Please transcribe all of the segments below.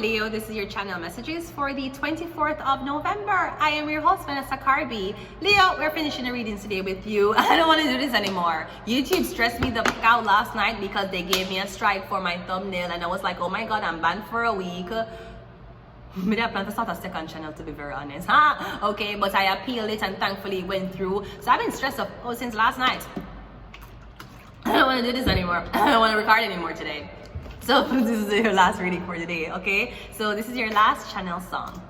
Leo, this is your channel messages for the 24th of November. I am your host, Vanessa Carby. Leo, we're finishing the readings today with you. I don't want to do this anymore. YouTube stressed me the fuck out last night because they gave me a strike for my thumbnail, and I was like, oh my god, I'm banned for a week. Maybe I plan to start a second channel, to be very honest. Okay, but I appealed it and thankfully it went through. So I've been stressed out since last night. I don't want to do this anymore. I don't want to record anymore today. So this is your last reading for today, okay? So this is your last channel song.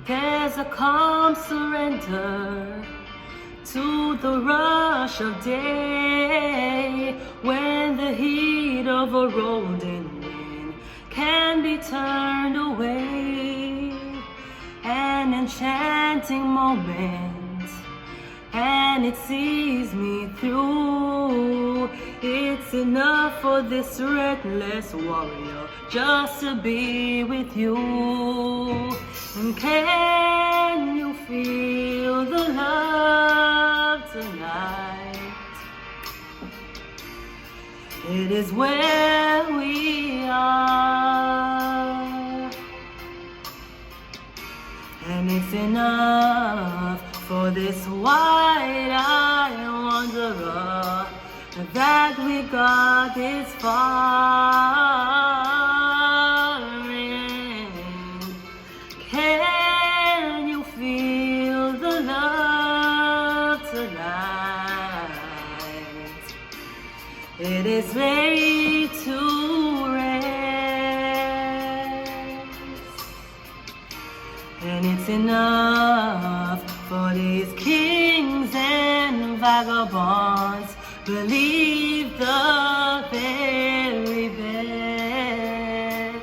There's a calm surrender to the rush of day when the heat of a rolling can be turned away. An enchanting moment, and it sees me through. It's enough for this reckless warrior just to be with you. And can you feel the love tonight? It is where we are, and it's enough for this wide-eyed wanderer that we got this far. And can you feel the love tonight? It is laid to rest, and it's enough for these kings and vagabonds. Believe the very best.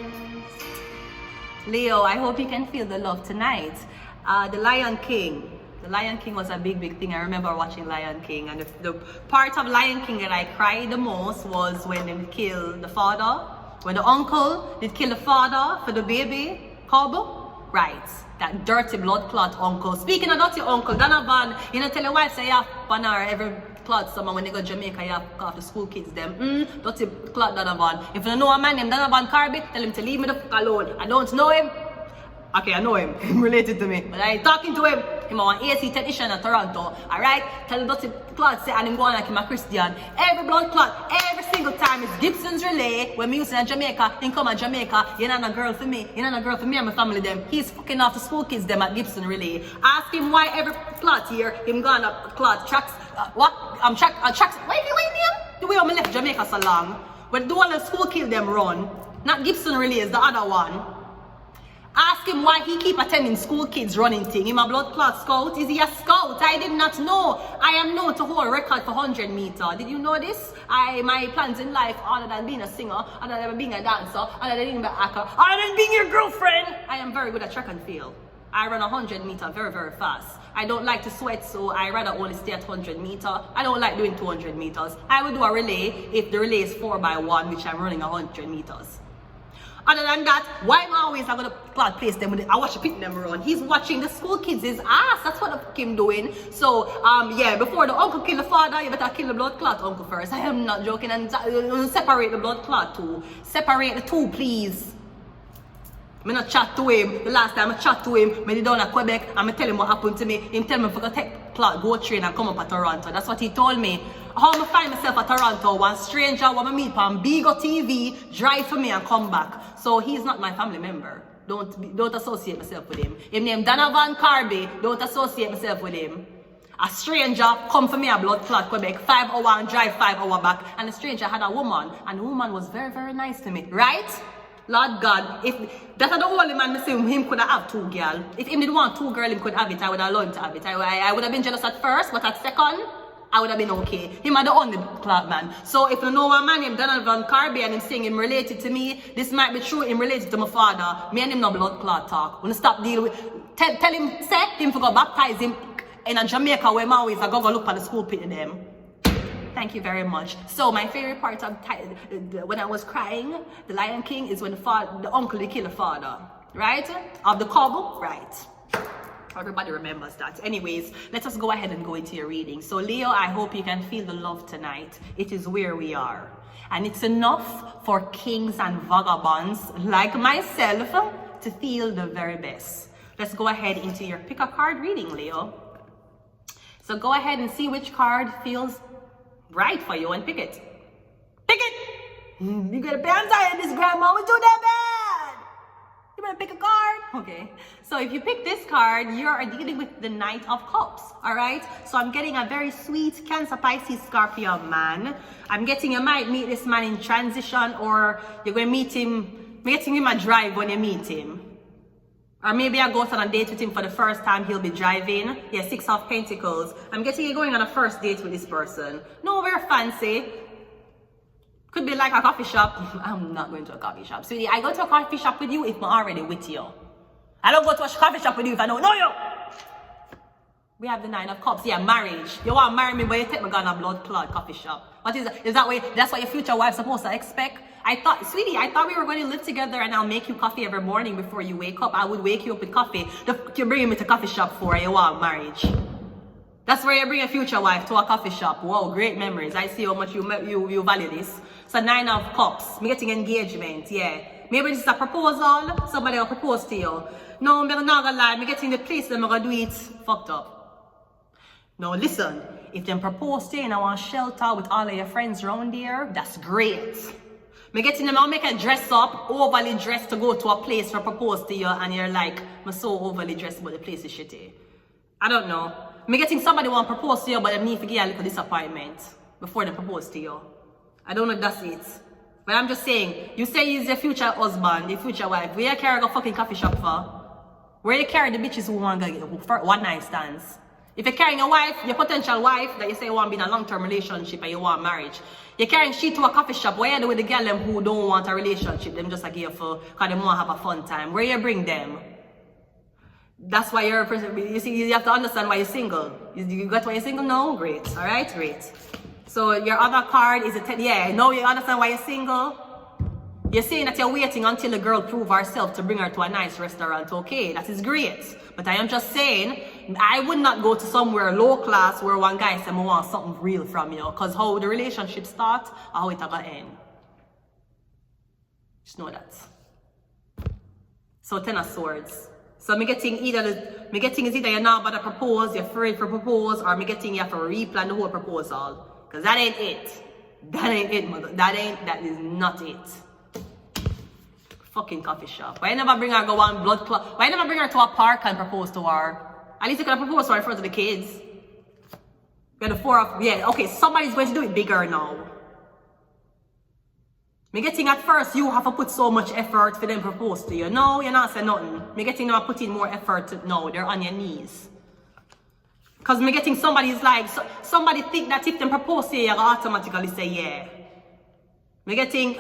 Leo, I hope you can feel the love tonight. The Lion King. The Lion King was a big thing. I remember watching Lion King, and the part of Lion King that I cried the most was when they killed the father. When the uncle did kill the father for the baby, Kobo. Right, that dirty blood clot uncle. Speaking of dirty uncle, Donovan, you know, tell your wife say you have pan her every clot someone when they go to Jamaica, you have off the school kids them. Dirty clot Donovan. If you don't know a man named Donovan Carby, tell him to leave me the fuck alone. I don't know him. Okay, I know him. He's related to me. But I ain't talking to him. He's an AC technician at Toronto. Alright? Tell the dirty clot say and him going like him a Christian. Every blood clot, every single time it's Gibson's relay. When me used in Jamaica, he come to Jamaica. You're not a girl for me. You're not a girl for me and my family them. He's fucking off the school kids them at Gibson relay. Ask him why every clot here, him gone up clot tracks. What? Tracks. Wait name? The way I left Jamaica so long. When the one the school kids them run. Not Gibson relay is the other one. Ask him why he keep attending school kids running thing. Him a blood clot scout? Is he a scout? I did not know. I am known to hold a record for 100 meter. Did you know this? My plans in life, other than being a singer, other than being a dancer, other than being an actor, other than being your girlfriend, I am very good at track and field. I run 100 meter very fast. I don't like to sweat, so I rather only stay at 100 meter. I don't like doing 200 meters. I will do a relay if the relay is 4x1, which I'm running 100 meters. Other than that, why am I always going to place them? I watch pit them run. He's watching the school kids' ass. That's what the fuck him doing. So, yeah, before the uncle kill the father, you better kill the blood clot uncle first. I am not joking. And separate the blood clot too. Separate the two, please. I not chat to him. The last time I chat to him, I did down at Quebec and I tell him what happened to me. He tell me if I could take clot, go train and come up at Toronto. That's what he told me. How I find myself at Toronto, one stranger when I meet on Bigo TV, drive for me and come back. So he's not my family member. Don't associate myself with him. Him named Donovan Carby, don't associate myself with him. A stranger come for me a blood clot Quebec, 5 hours and drive 5 hours back. And the stranger had a woman, and the woman was very nice to me, right? Lord God, if that's the only man I say him could have 2 girls. If him did want 2 girls, him could have it. I would have learned to have it. I would have been jealous at first, but at second, I would have been okay. Him are the only clock man. So if you know a man named Donovan Carby and him saying him related to me, this might be true, him related to my father. Me and him no blood clot talk. When stop deal with tell him, say him to go baptize him in a Jamaica where my always I go look at the school pit in them. Thank you very much. So my favorite part of when I was crying, the Lion King, is when the uncle they kill the father. right? Of the cob, right? Everybody remembers that. Anyways, let us go ahead and go into your reading. So Leo, I hope you can feel the love tonight. It is where we are. And it's enough for kings and vagabonds like myself to feel the very best. Let's go ahead into your pick a card reading, Leo. So go ahead and see which card feels right for you and pick it. Pick it! You gotta be on this, grandma. We do that bad! You better pick a card. Okay. So if you pick this card, you are dealing with the Knight of Cups. Alright? So I'm getting a very sweet Cancer, Pisces, Scorpio man. I'm getting you might meet this man in transition, or you're going to meet him, getting him a drive when you meet him. Or maybe I go on a date with him for the first time, he'll be driving. Yeah, 6 of Pentacles. I'm getting you going on a first date with this person. Nowhere fancy. Could be like a coffee shop. I'm not going to a coffee shop. Sweetie, I go to a coffee shop with you if I'm already with you. I don't go to a coffee shop with you if I don't know you. We have the 9 of Cups. Yeah, marriage. You want to marry me, but you take me on a blood clot coffee shop. What is that? Is that way? That's what your future wife's supposed to expect? I thought, sweetie, I thought we were going to live together and I'll make you coffee every morning before you wake up. I would wake you up with coffee. You're bringing me to a coffee shop for you want marriage. That's where you bring a future wife, to a coffee shop. Wow, great memories. I see how much you value this. So 9 of Cups. I'm getting engagement, yeah. Maybe this is a proposal. Somebody will propose to you. No, I'm not gonna lie. I'm getting the place that I'm gonna do it fucked up. Now listen, if them propose to you and I want shelter with all of your friends around there, that's great. I'm getting them, I'll make a dress up, overly dressed to go to a place for propose to you, and you're like, I'm so overly dressed but the place is shitty. I don't know. I'm getting somebody want to propose to you but they need to give you a little disappointment before they propose to you. I don't know if that's it. But I'm just saying, you say he's your future husband, your future wife. Where you carry a fucking coffee shop for? Where you carry the bitches who want to get for one night stands? If you're carrying a wife, your potential wife, that you say you want to be in a long-term relationship and you want marriage, you're carrying she to a coffee shop. Where you do with the girl them who don't want a relationship, them just like here for, because they want to have a fun time. Where you bring them? That's why you're a person, you see, you have to understand why you're single. You got why you're single? No? Great. Alright, great. So your other card is a 10, yeah, now you understand why you're single? You're saying that you're waiting until the girl proves herself to bring her to a nice restaurant. Okay, that is great. But I am just saying, I would not go to somewhere low class where one guy says, I want something real from you. Because how the relationship starts, or how it's going to end. Just know that. So 10 of Swords. So me getting is either you're not about to propose, you're afraid for propose, or me getting you have to replan the whole proposal. Because that ain't it. That ain't it, mother. That is not it. Fucking coffee shop. Why you never bring her go on blood clot? Why you never bring her to a park and propose to her? At least you could have proposed to her in front of the kids. We had the 4 of, yeah, okay, somebody's going to do it bigger now. Me getting at first, you have to put so much effort for them to propose to you. No, you're not saying nothing. Me getting them to put in more effort. No, they're on your knees. Because me getting somebody's like, somebody think that if them propose to you, you automatically say yeah. Me getting,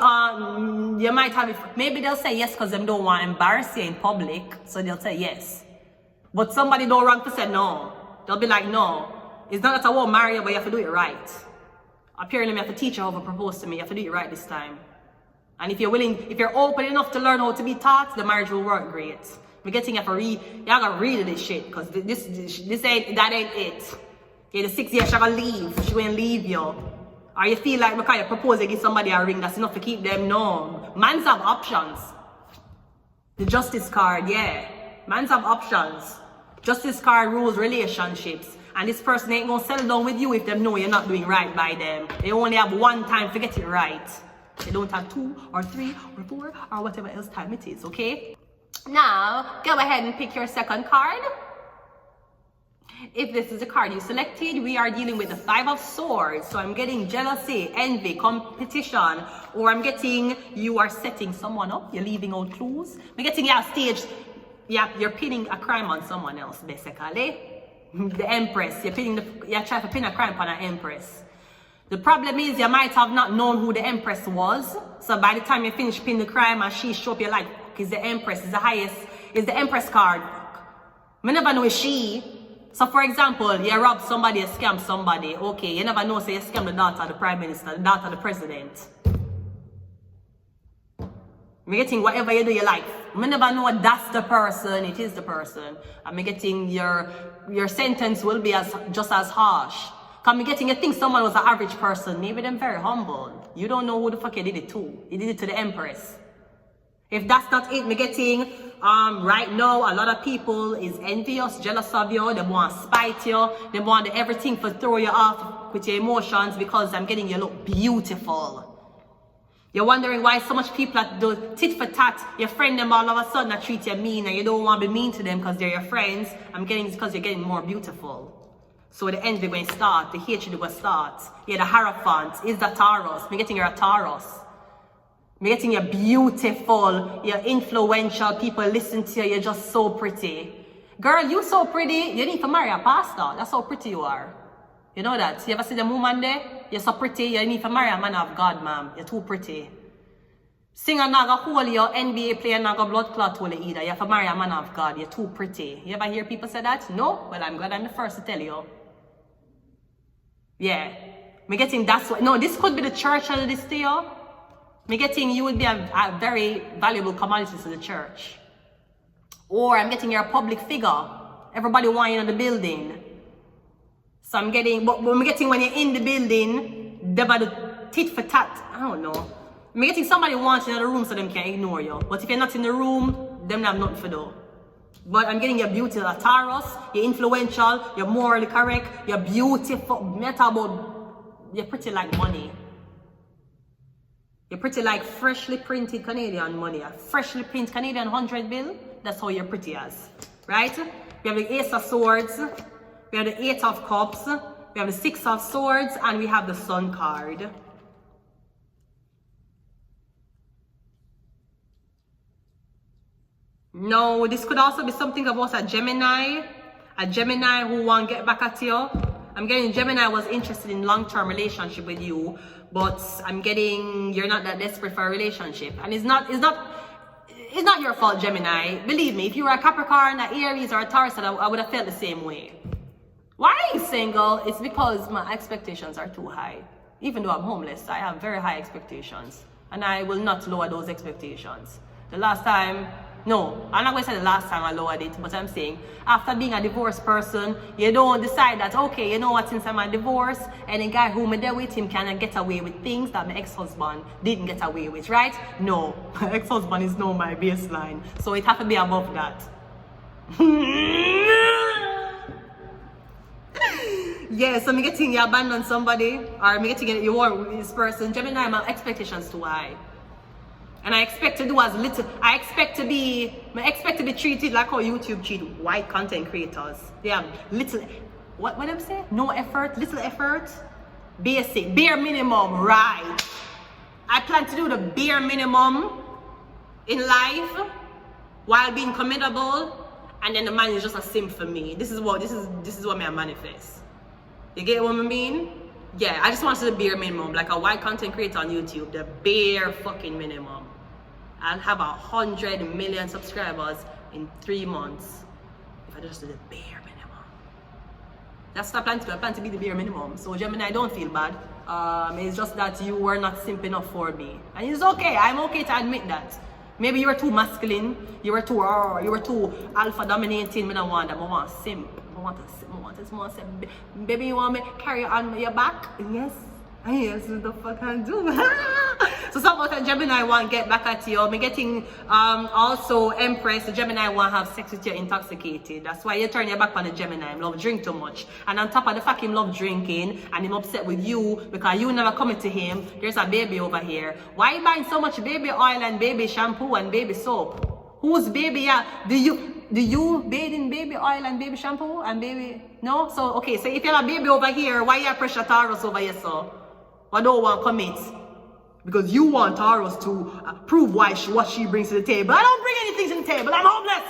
you might have it, maybe they'll say yes because them don't want to embarrass you in public, so they'll say yes. But somebody don't wrong to say no. They'll be like, no. It's not that I won't marry you, but you have to do it right. Apparently, you have to teach you how to propose to me. You have to do it right this time. And if you're willing, if you're open enough to learn how to be taught, the marriage will work great. Me getting you have to read, you gotta read this shit, because this ain't, that ain't it. Yeah, the 6 years she gonna leave, she won't leave you. Or you feel like because you propose to give somebody a ring, that's enough to keep them. No. Mans have options. The Justice card, yeah. Mans have options. Justice card rules relationships. And this person ain't gonna settle down with you if they know you're not doing right by them. They only have one time to get it right. They don't have 2 or 3 or 4 or whatever else time it is, okay? Now, go ahead and pick your second card. If this is the card you selected, we are dealing with the 5 of Swords. So I'm getting jealousy, envy, competition, or I'm getting you are setting someone up. You're leaving out clues. I'm getting you staged. Yeah, you're pinning a crime on someone else, basically. The Empress. You're trying to pin a crime on an Empress. The problem is you might have not known who the Empress was. So by the time you finish pinning the crime and she show up, you're like, is the Empress, is the highest, is the Empress card. I never know is she. So for example, you rob somebody, you scam somebody. Okay, you never know, so you scam the daughter of the Prime Minister, the daughter of the President. I'm getting whatever you do your life. I never know that's the person, it is the person. I'm getting your sentence will be just as harsh. Cause I'm getting you think someone was an average person, maybe them very humble. You don't know who the fuck you did it to. You did it to the Empress. If that's not it, me getting right now a lot of people is envious, jealous of you, they want to spite you, they want everything to throw you off with your emotions because I'm getting you look beautiful. You're wondering why so much people do tit for tat, your friend them all of a sudden treat you mean and you don't want to be mean to them because they're your friends. I'm getting it's because you're getting more beautiful. So the envy going to start, the hatred will start. Yeah, the Hierophant is the Taurus. I'm getting you're a Taurus. I'm getting you're beautiful, you're influential, people listen to you, you're just so pretty. Girl, you so pretty, you need to marry a pastor. That's how pretty you are. You know that? You ever see the woman there? You're so pretty, you need to marry a man of God, ma'am. You're too pretty. Singer not gonna hold you, NBA player not gonna blood clot hold you either. You have to marry a man of God, you're too pretty. You ever hear people say that? No? Well, I'm glad I'm the first to tell you. Yeah. Me getting that's what, no, this could be the church of this to you. Me getting you would be a very valuable commodity to the church. Or I'm getting you're a public figure. Everybody want you in the building. So I'm getting, but I'm getting when you're in the building, they're about to tit for tat. I don't know. I'm getting somebody wants you in the room so them can ignore you. But if you're not in the room, them have nothing for do. But I'm getting your beauty, a Taurus, you're influential, you're morally correct, you're beautiful, you're pretty like money. You're pretty like freshly printed Canadian money. A freshly printed Canadian 100 bill, that's how you're pretty as. Right? We have the Ace of Swords. We have the 8 of Cups, we have the 6 of Swords, and we have the Sun card. No, this could also be something about a Gemini who want to get back at you. I'm getting Gemini was interested in long-term relationship with you, but I'm getting you're not that desperate for a relationship. And it's not your fault, Gemini. Believe me, if you were a Capricorn, an Aries, or a Taurus, I would have felt the same way. Why are you single? It's because my expectations are too high. Even though I'm homeless, I have very high expectations. And I will not lower those expectations. The last time, no, I'm not going to say the last time I lowered it, but I'm saying after being a divorced person, you don't decide that, okay, you know what, since I'm a divorce, any guy who me there with him can get away with things that my ex-husband didn't get away with, right? No, my ex-husband is no my baseline. So it has to be above that. Yeah, so I'm getting you abandon somebody, or I'm getting you war with this person. Gemini, my expectations too high. And I expect to do as little, I expect to be treated like how YouTube treat white content creators. They have little, what I'm saying? No effort, little effort, basic, bare minimum, right? I plan to do the bare minimum in life while being commendable, and then the man is just a simp for me. This is what me I manifest. You get what I mean? Yeah, I just want to do the bare minimum, like a white content creator on YouTube, the bare fucking minimum. I'll have 100 million subscribers in 3 months if I just do the bare minimum. That's what I plan to do. I plan to be the bare minimum. So Gemini, don't feel bad. It's just that you were not simp enough for me, and it's okay. I'm okay to admit that. Maybe you were too masculine. You were too alpha dominating. I don't want that. I want simp. I want to say, baby, you want me carry on your back? Yes. Yes, what the fuck I do? So some of the Gemini want to get back at you. I'm getting also Empress. The Gemini want to have sex with you intoxicated. That's why you turn your back on the Gemini. I love drink too much. And on top of the fact him love drinking and him upset with you because you never coming to him, there's a baby over here. Why you buying so much baby oil and baby shampoo and baby soap? Whose baby? Yeah, do you bathe in baby oil and baby shampoo and baby? No? So okay, so if you have a baby over here, why you pressure Taurus over here so? I don't want to commit because you want Taurus to prove what she brings to the table. I don't bring anything to the table. I'm homeless.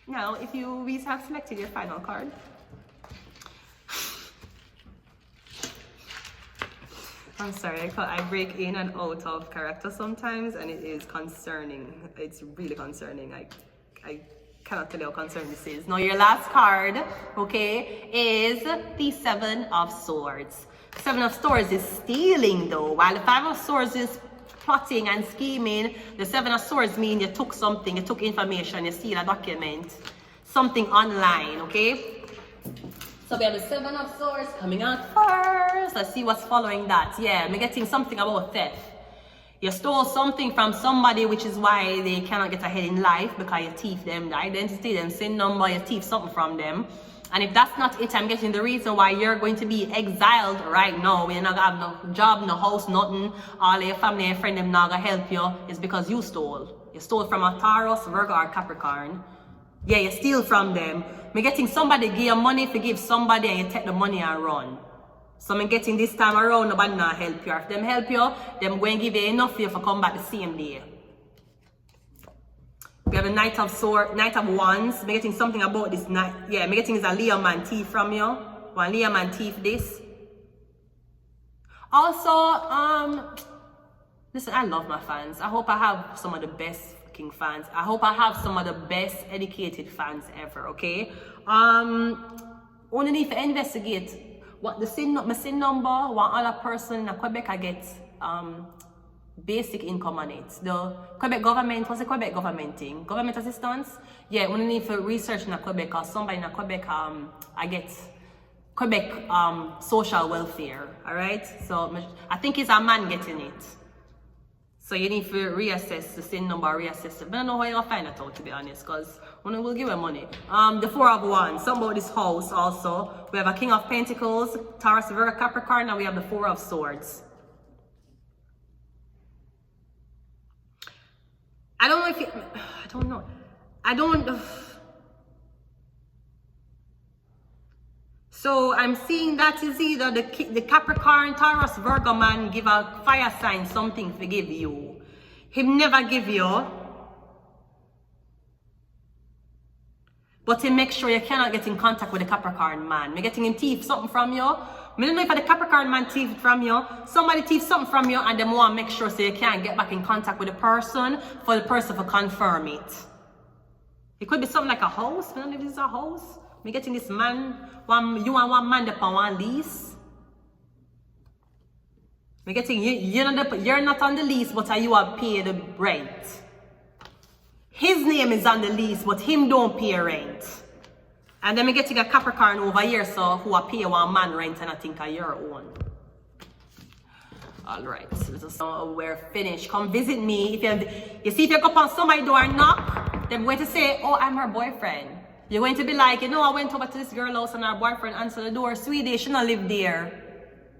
Now, if you have selected your final card, I'm sorry, I break in and out of character sometimes, and it is concerning. It's really concerning. I cannot tell you how concerning this is. Now, your last card, okay, is the 7 of Swords. 7 of Swords is stealing, though, while the 5 of Swords is plotting and scheming. The Seven of Swords mean you took something, you took information, you steal a document, something online, okay? So we have the Seven of Swords coming out first. Let's see what's following that. Yeah, I'm getting something about theft. You stole something from somebody, which is why they cannot get ahead in life, because you thief them, the identity, them SIN number, you thief something from them. And if that's not it, I'm getting the reason why you're going to be exiled right now. You're not gonna have no job, no house, nothing. All your family and friends them not gonna help you. It's because you stole. You stole from a Taurus, Virgo, or Capricorn. Yeah, you steal from them. I'm getting somebody give you money to give somebody and you take the money and run. So I'm getting this time around, nobody not help you. If them help you, them going to give you enough for you to come back the same day. We have a Knight of Swords, Knight of Wands. I'm getting something about this night. Yeah, I'm getting is a Leo man thief from you. One Leo man thief this. Also, listen, I love my fans. I hope I have some of the best fucking fans. I hope I have some of the best educated fans ever, okay? Only need to investigate what my SIN number, one other person in Quebec I get basic income on it. The Quebec government, what's the Quebec government thing? Government assistance? Yeah, only need for research in Quebec or somebody in Quebec I get Quebec social welfare. Alright? So I think it's a man getting it. So you need to reassess the SIN number, reassess it. But I don't know how you're gonna find that out, to be honest, because one will give you money. The Four of Wands, something about this house also. We have a King of Pentacles, Taurus, Virgo, Capricorn, and we have the Four of Swords. I don't know if you, I don't know. I don't. So I'm seeing that is either the Capricorn, Taurus, Virgo man give a fire sign something to give you. Him never give you. But he make sure you cannot get in contact with the Capricorn man. Me getting him thief something from you. Me don't know if the Capricorn man thief from you. Somebody thief something from you and them want to make sure so you can't get back in contact with the person for the person to confirm it. It could be something like a house. Me don't know if this is a house. Me getting this man, you and one man upon one lease. Me getting you're not on the lease, but you have paid the rent. His name is on the lease, but him don't pay rent. And then me getting a Capricorn over here, so who are pay one man rent and I think are your own. Alright, so we're finished. Come visit me. If you see if you go upon somebody's door and knock, they're going to say, oh, I'm her boyfriend. You're going to be like, you know, I went over to this girl house and her boyfriend answered the door. Sweetie, she don't live there.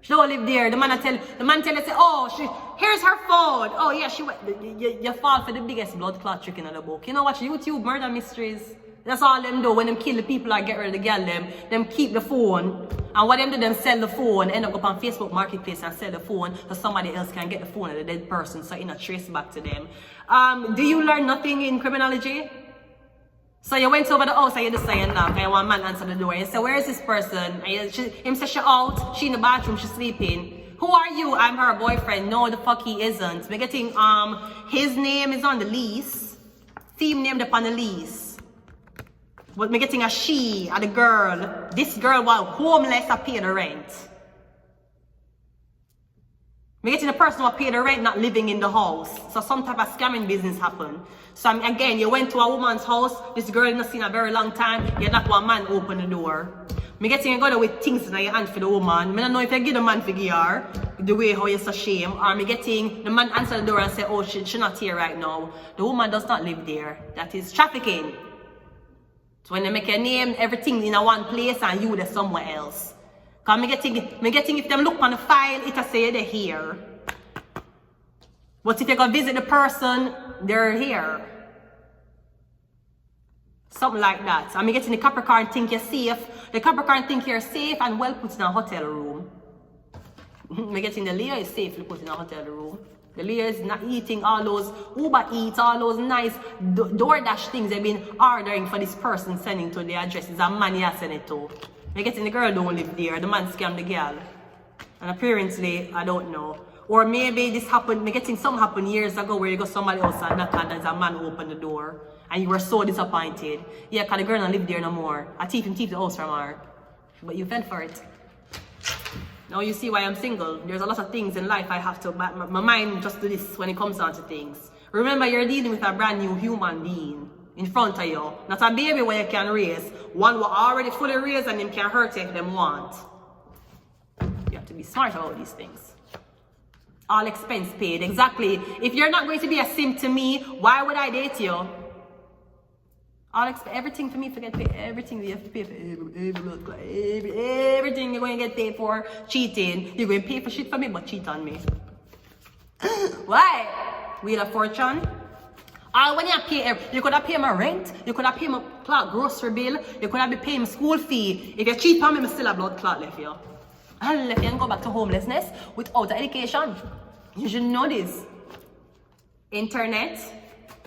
She don't live there. The man tell you, say, oh, here's her phone. Oh yeah, you fall for the biggest blood clot trick in the book. You know what? YouTube murder mysteries. That's all them do when them kill the people or get rid of the girl them keep the phone. And what them do, them sell the phone, end up on Facebook Marketplace and sell the phone so somebody else can get the phone of the dead person so it not trace back to them. Do you learn nothing in criminology? So you went over the house and you just say knock and one man answer the door. You say, where is this person? And him say she out, she in the bathroom, she sleeping. Who are you? I'm her boyfriend. No, the fuck he isn't. We're getting his name is on the lease. Theme named upon the lease. But we're getting a she, a the girl. This girl was homeless, I pay the rent. We're getting a person who pay the rent, not living in the house. So some type of scamming business happened. So again, you went to a woman's house, this girl not seen a very long time, you knock one man open the door. Me getting you go there with things in your hand for the woman. Me don't know if you give the man figure her, the way how you're so shame, or me getting the man answer the door and say, oh, she not here right now. The woman does not live there. That is trafficking. So when they make your name, everything in a one place and you there somewhere else. Cause me getting if them look on the file, it'll say they're here. But if you go visit the person, they're here. Something like that. I'm getting the Capricorn think you're safe. The Capricorn think you're safe and well put in a hotel room. I'm getting the Leo is safely put in a hotel room. The Leo is not eating all those Uber Eats, all those nice DoorDash things they've been ordering for this person sending to the address. It's a man you send it to. I'm getting the girl don't live there. The man scammed the girl. And apparently, I don't know. Or maybe this happened, me getting something happened years ago where you go somebody else and knock and there's a man open the door. And you were so disappointed. Yeah, because the girl don't live there no more. I thief the house from her. But you fell for it. Now you see why I'm single. There's a lot of things in life I have to, my mind just do this when it comes down to things. Remember, you're dealing with a brand new human being in front of you. Not a baby where you can raise. One who already fully raised and him can hurt you if them want. You have to be smart about these things. All expense paid, exactly. If you're not going to be a simp to me, why would I date you? Everything for me to get paid, everything you have to pay for, everything you're going to get paid for cheating. You're going to pay for shit for me, but cheat on me. Why? Wheel of Fortune? Or when you could have paid my rent, you could have paid my grocery bill, you could have been paying my school fee. If you cheat on me, I still have blood clot left you. And left you and go back to homelessness without education. You should know this. Internet.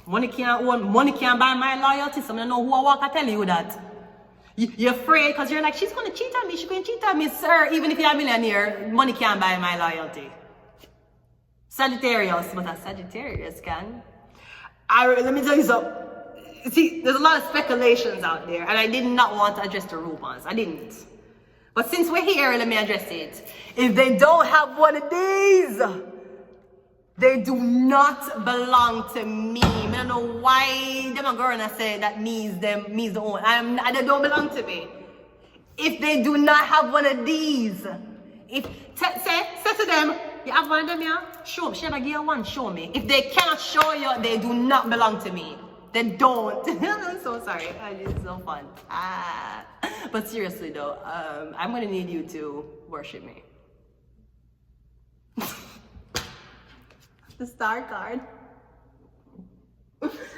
Money can't buy my loyalty. So I don't know who I walk and tell you that. You're afraid because you're like, she's going to cheat on me. She's going to cheat on me, sir. Even if you're a millionaire, money can't buy my loyalty. Sagittarius, but a Sagittarius can. Let me tell you something. See, there's a lot of speculations out there, and I did not want to address the rumors. I didn't. But since we're here, let me address it. If they don't have one of these, they do not belong to me. I don't know why them a girl and I say that me's the own. They don't belong to me. If they do not have one of these, say to them, you have one of them here? Show me. Should I give you one? Show me. If they cannot show you, they do not belong to me. They don't. I'm so sorry. It's so fun. But seriously though, I'm gonna need you to worship me. The star card.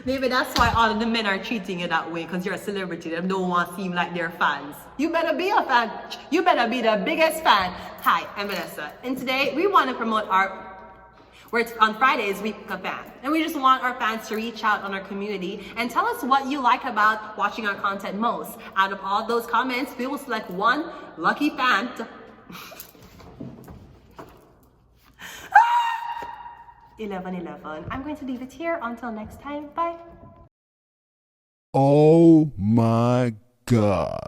Maybe that's why all of the men are treating you that way, because you're a celebrity. They don't want to seem like they're fans. You better be a fan. You better be the biggest fan. Hi, I'm Vanessa. And today we want to promote on Fridays, we pick a fan. And we just want our fans to reach out on our community and tell us what you like about watching our content most. Out of all those comments, we will select one lucky fan to 11/11. I'm going to leave it here until next time. Bye. Oh my God.